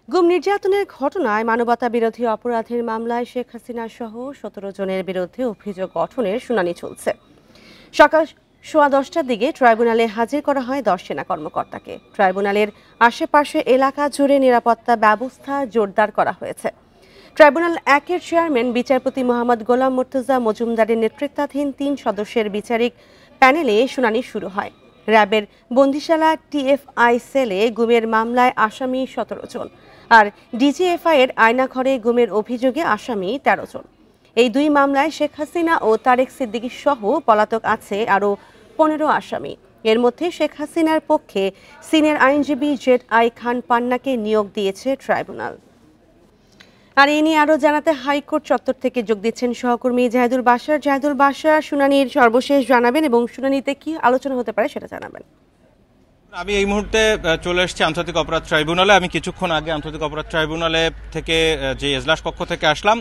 গুম নির্যাতনের ঘটনায় মানবতা বিরোধী অপরাধের মামলায় শেখ হাসিনা সহ ১৭ জনের বিরুদ্ধে অভিযোগ গঠনের শুনানি চলছে। সকাল 10:15টার দিকে ট্রাইব্যুনালে হাজির করা হয় 10 সেনা কর্মকর্তাকে। ট্রাইব্যুনালের আশেপাশে এলাকা জুড়ে নিরাপত্তা ব্যবস্থা জোরদার করা হয়েছে। ট্রাইব্যুনাল 1-এর চেয়ারম্যান বিচারপতি মোহাম্মদ গোলাম মুর্তজা মজুমদারের নেতৃত্বাধীন 3 সদস্যের বিচারিক প্যানেলে শুনানি শুরু হয়। র্যাবের বন্দিশালা টিএফআই সেলে গুমের মামলায় আসামি 17 জন, আর ডিজিএফআই এর আয়নাঘরে গুমের অভিযোগে আসামি 13 জন। এই দুই মামলায় শেখ হাসিনা ও তারেক সিদ্দিকী সহ পলাতক আছে আরও 15 আসামি। এর মধ্যে শেখ হাসিনার পক্ষে সিনিয়র আইনজীবী জেড.আই খান পান্নাকে নিয়োগ দিয়েছে ট্রাইব্যুনাল। আর এ নিয়ে আরও জানাতে হাইকোর্ট চত্বর থেকে যোগ দিচ্ছেন সহকর্মী জাহিদুল বাশার। জাহিদুল বাশার, শুনানির সর্বশেষ জানাবেন এবং শুনানিতে কি আলোচনা হতে পারে সেটা জানাবেন। আমি এই মুহূর্তে চলে এসেছি আন্তর্জাতিক অপরাধ ট্রাইব্যুনালে। আমি কিছুক্ষণ আগে আন্তর্জাতিক অপরাধ ট্রাইব্যুনালে থেকে যে এজলাস কক্ষ থেকে আসলাম।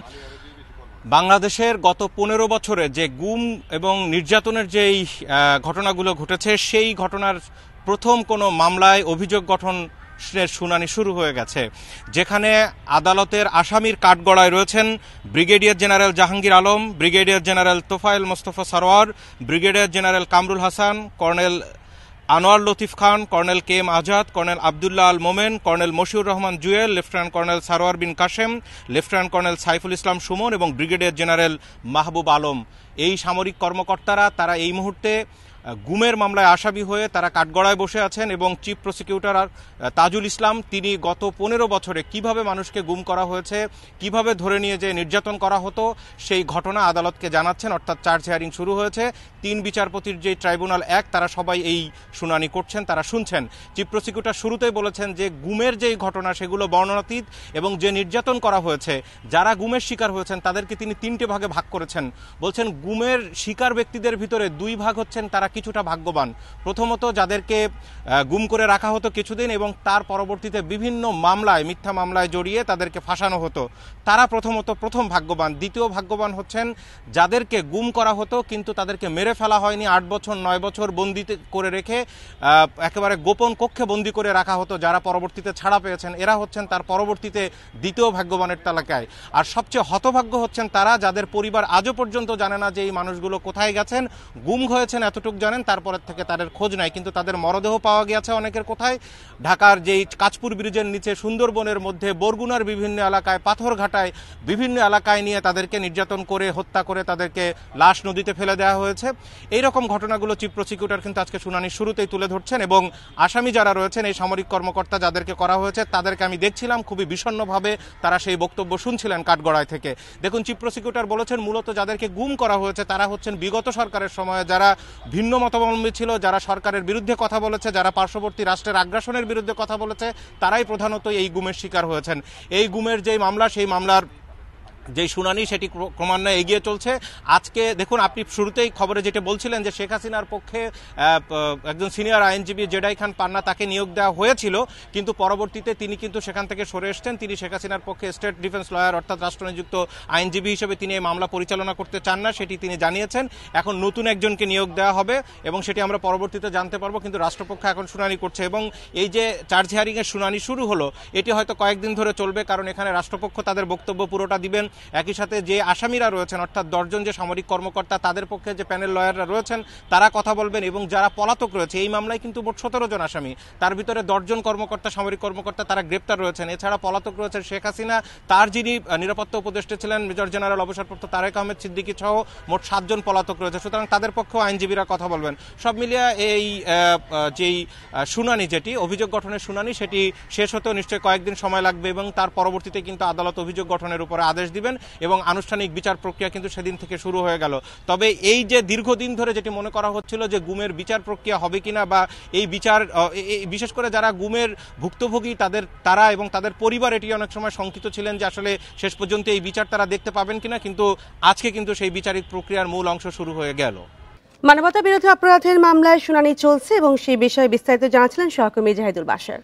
বাংলাদেশের গত 15 বছরে যে গুম এবং নির্যাতনের যেই ঘটনাগুলো ঘটেছে, সেই ঘটনার প্রথম কোনো মামলায় অভিযোগ গঠন শুনানি শুরু হয়ে গেছে, যেখানে আদালতের আসামির কাঠগড়ায় রয়েছেন brigadier general Jahangir Alam, brigadier general Tofail Mostafa Sarowar, brigadier general Kamrul Hasan, colonel Anwar Latif Khan, colonel K M Azad, colonel Abdullah Al Momen, colonel Mashiur Rahman Jewel, lieutenant colonel Sarowar Bin Kashem, lieutenant colonel Saiful Islam Suman এবং ব্রিগেডিয়ার জেনারেল মাহবুব আলম। এই সামরিক কর্মকর্তারা তারা এই মুহূর্তে গুমের মামলায় আসামি হয়ে তারা কাঠগড়ায় বসে আছেন এবং চিফ প্রসিকিউটর তাজুল ইসলাম তিনি গত 15 বছরে কিভাবে মানুষকে গুম করা হয়েছে, কিভাবে ধরে নিয়ে যে নির্যাতন করা হতো সেই ঘটনা আদালতকে জানাচ্ছেন। অর্থাৎ চার্জ হিয়ারিং শুরু হয়েছে। 3 বিচারপতির যে ট্রাইব্যুনাল 1 তারা সবাই এই শুনানি করছেন, তারা শুনছেন। চিফ প্রসিকিউটর শুরুতেই বলেছেন যে গুমের যেই ঘটনা সেগুলো বর্ণনাতীত এবং যে নির্যাতন করা হয়েছে, যারা গুমের শিকার হয়েছেন তাদেরকে তিনি 3টে ভাগে ভাগ করেছেন। বলছেন গুমের শিকার ব্যক্তিদের ভিতরে 2 ভাগ হচ্ছেন তারা কিছুটা ভাগ্যবান। প্রথমত যাদেরকে গুম করে রাখা হতো কিছুদিন এবং তার পরবর্তীতে বিভিন্ন মামলায়, মিথ্যা মামলায় জড়িয়ে তাদেরকে ফাঁসানো হতো, তারা প্রথম ভাগ্যবান। দ্বিতীয় ভাগ্যবান হচ্ছেন যাদেরকে গুম করা হতো কিন্তু তাদেরকে মেরে ফেলা হয়নি, 8 বছর 9 বছর বন্দি করে রেখে একেবারে গোপন কক্ষে বন্দি করে রাখা হতো, যারা পরবর্তীতে ছাড়া পেয়েছেন, এরা হচ্ছেন তার পরবর্তীতে দ্বিতীয় ভাগ্যবানের তালিকায়। আর সবচেয়ে হতভাগ্য হচ্ছেন তারা যাদের পরিবার আজও পর্যন্ত জানে না যে এই মানুষগুলো কোথায় গেছেন। গুম হয়েছেন এতটুকু জানেন, তারপরের থেকে তাদের খোঁজ নাই, কিন্তু তাদের মরদেহ পাওয়া গেছে অনেকের কোথায়, ঢাকার যেই কাঁচপুর ব্রিজের নিচে, সুন্দরবনের মধ্যে, বরগুনার বিভিন্ন এলাকায়, পাথরঘাটায় বিভিন্ন এলাকায় নিয়ে তাদেরকে নির্যাতন করে হত্যা করে তাদেরকে লাশ নদীতে ফেলে দেওয়া হয়েছে। এইরকম ঘটনাগুলো চিফ প্রসিকিউটর কিন্তু আজকে শুনানির শুরুতেই তুলে ধরছেন এবং আসামি যারা রয়েছেন, এই সামরিক কর্মকর্তা যাদেরকে করা হয়েছে তাদেরকে আমি দেখছিলাম খুবই বিষণ্ণভাবে তারা সেই বক্তব্য শুনছিলেন কাঠগড়ায় থেকে। দেখুন, চিফ প্রসিকিউটর বলেছেন মূলত যাদেরকে গুম করা হয়েছে তারা হচ্ছেন বিগত সরকারের সময়ে যারা ভিন্ন মতাবলম্বী ছিল, যারা সরকারের বিরুদ্ধে কথা বলেছে, যারা পার্শ্ববর্তী রাষ্ট্রের আগ্রাসনের বিরুদ্ধে কথা বলেছে, তারাই প্রধানত এই গুমের শিকার হয়েছেন। এই গুমের যেই মামলা, সেই মামলার যেই শুনানি সেটি ক্রমান্বয়ে এগিয়ে চলছে। আজকে দেখুন, আপনি শুরুতেই খবরে যেটা বলছিলেন যে শেখ হাসিনার পক্ষে একজন সিনিয়র আইনজীবী জেড.আই খান পান্না তাকে নিয়োগ দেওয়া হয়েছিল, কিন্তু পরবর্তীতে তিনি কিন্তু সেখান থেকে সরে এসছেন। তিনি শেখ হাসিনার পক্ষে স্টেট ডিফেন্স লয়ার অর্থাৎ রাষ্ট্রনিযুক্ত আইনজীবী হিসেবে তিনি এই মামলা পরিচালনা করতে চান না, সেটি তিনি জানিয়েছেন। এখন নতুন একজনকে নিয়োগ দেওয়া হবে এবং সেটি আমরা পরবর্তীতে জানতে পারবো, কিন্তু রাষ্ট্রপক্ষ এখন শুনানি করছে এবং এই যে চার্জ হিয়ারিংয়ের শুনানি শুরু হলো এটি হয়তো কয়েকদিন ধরে চলবে, কারণ এখানে রাষ্ট্রপক্ষ তাদের বক্তব্য পুরোটা দিবেন। একই সাথে যে আসামিরা রয়েছেন অর্থাৎ 10 জন যে সামরিক কর্মকর্তা, তাদের পক্ষে যে প্যানেল লয়াররা রয়েছেন তারা কথা বলবেন এবং যারা পলাতক রয়েছে, এই মামলায় কিন্তু মোট 17 জন আসামি, তার ভিতরে 10 জন কর্মকর্তা, সামরিক কর্মকর্তা তারা গ্রেপ্তার রয়েছেন। এছাড়া পলাতক রয়েছেন শেখ হাসিনা, তার যিনি নিরাপত্তা উপদেষ্টা ছিলেন মেজর জেনারেল অবসরপ্রাপ্ত তারেক আহমেদ সিদ্দিকী সহ মোট 7 জন পলাতক রয়েছে। সুতরাং তাদের পক্ষেও আইনজীবীরা কথা বলবেন। সব মিলিয়ে এই যেই শুনানি, যেটি অভিযোগ গঠনের শুনানি, সেটি শেষ হতেও নিশ্চয়ই কয়েকদিন সময় লাগবে এবং তার পরবর্তীতে কিন্তু আদালত অভিযোগ গঠনের উপরে আদেশ দিবেন এবং আনুষ্ঠানিক বিচার প্রক্রিয়া কিন্তু সেদিন থেকে শুরু হয়ে গেল। তবে এই যে দীর্ঘদিন ধরে যেটি মনে করা হচ্ছিল যে গুমের বিচার প্রক্রিয়া হবে কিনা বা এই বিচার, বিশেষ করে যারা গুমের ভুক্তভোগী তারা এবং তাদের পরিবার এটি অনেক সময় শঙ্কিত ছিলেন যে আসলে শেষ পর্যন্ত এই বিচার তারা দেখতে পাবেন কিনা, কিন্তু আজকে কিন্তু সেই বিচারিক প্রক্রিয়ার মূল অংশ শুরু হয়ে গেল। মানবতা বিরোধী অপরাধের মামলায় শুনানি চলছে এবং সেই বিষয়ে বিস্তারিত জানাচ্ছিলেন সহকর্মী জাহিদুল বাশার।